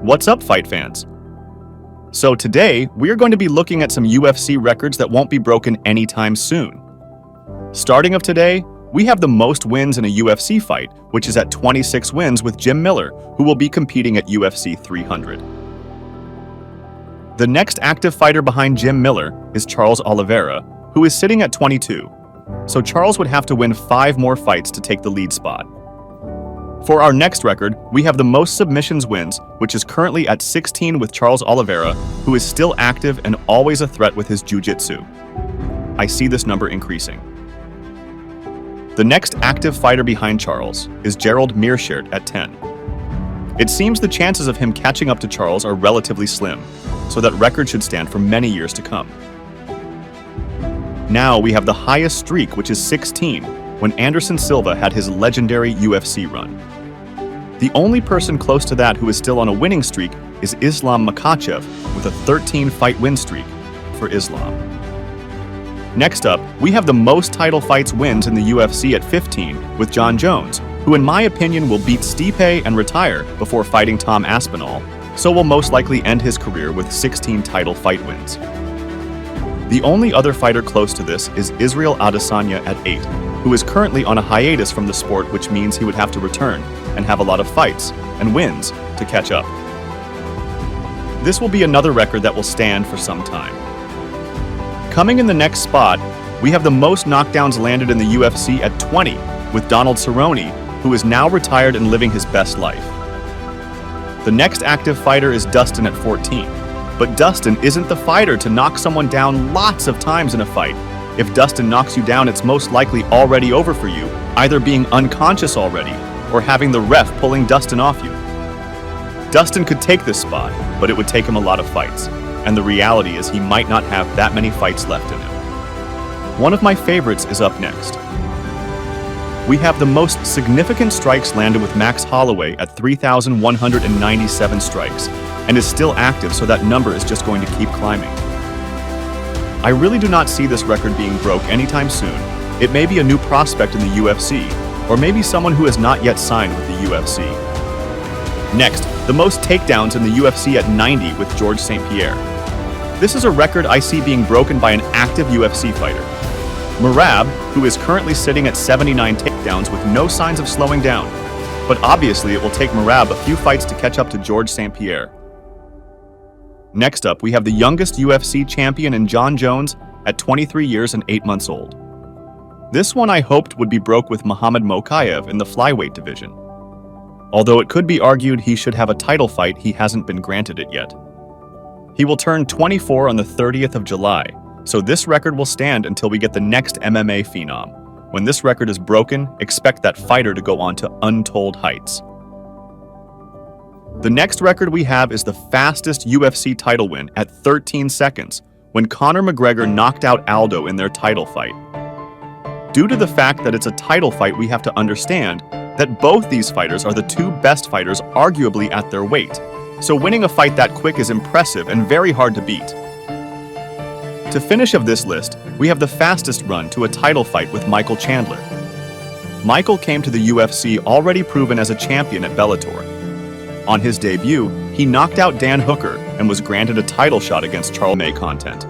What's up, fight fans? So today, we are going to be looking at some UFC records that won't be broken anytime soon. Starting of today, we have the most wins in a UFC fight, which is at 26 wins with Jim Miller, who will be competing at UFC 300. The next active fighter behind Jim Miller is Charles Oliveira, who is sitting at 22. So Charles would have to win 5 more fights to take the lead spot. For our next record, we have the most submissions wins, which is currently at 16 with Charles Oliveira, who is still active and always a threat with his jiu-jitsu. I see this number increasing. The next active fighter behind Charles is Gerald Meerschaert at 10. It seems the chances of him catching up to Charles are relatively slim, so that record should stand for many years to come. Now we have the highest streak, which is 16, when Anderson Silva had his legendary UFC run. The only person close to that who is still on a winning streak is Islam Makhachev with a 13-fight win streak for Islam. Next up, we have the most title fights wins in the UFC at 15 with Jon Jones, who in my opinion will beat Stipe and retire before fighting Tom Aspinall, so will most likely end his career with 16 title fight wins. The only other fighter close to this is Israel Adesanya at 8, who is currently on a hiatus from the sport, which means he would have to return and have a lot of fights and wins to catch up. This will be another record that will stand for some time. Coming in the next spot, we have the most knockdowns landed in the UFC at 20 with Donald Cerrone, who is now retired and living his best life. The next active fighter is Dustin at 14, but Dustin isn't the fighter to knock someone down lots of times in a fight. If Dustin knocks you down, it's most likely already over for you, either being unconscious already or having the ref pulling Dustin off you. Dustin could take this spot, but it would take him a lot of fights, and the reality is he might not have that many fights left in him. One of my favorites is up next. We have the most significant strikes landed with Max Holloway at 3,197 strikes, and is still active, so that number is just going to keep climbing. I really do not see this record being broke anytime soon. It may be a new prospect in the UFC, or maybe someone who has not yet signed with the UFC. Next, the most takedowns in the UFC at 90 with Georges St-Pierre. This is a record I see being broken by an active UFC fighter. Merab, who is currently sitting at 79 takedowns with no signs of slowing down. But obviously it will take Merab a few fights to catch up to Georges St-Pierre. Next up, we have the youngest UFC champion in Jon Jones at 23 years and 8 months old. This one I hoped would be broke with Muhammad Mokaev in the flyweight division. Although it could be argued he should have a title fight, he hasn't been granted it yet. He will turn 24 on the 30th of July, so this record will stand until we get the next MMA phenom. When this record is broken, expect that fighter to go on to untold heights. The next record we have is the fastest UFC title win at 13 seconds, when Conor McGregor knocked out Aldo in their title fight. Due to the fact that it's a title fight, we have to understand that both these fighters are the two best fighters arguably at their weight. So winning a fight that quick is impressive and very hard to beat. To finish of this list, we have the fastest run to a title fight with Michael Chandler. Michael came to the UFC already proven as a champion at Bellator. On his debut, he knocked out Dan Hooker and was granted a title shot against Charles content.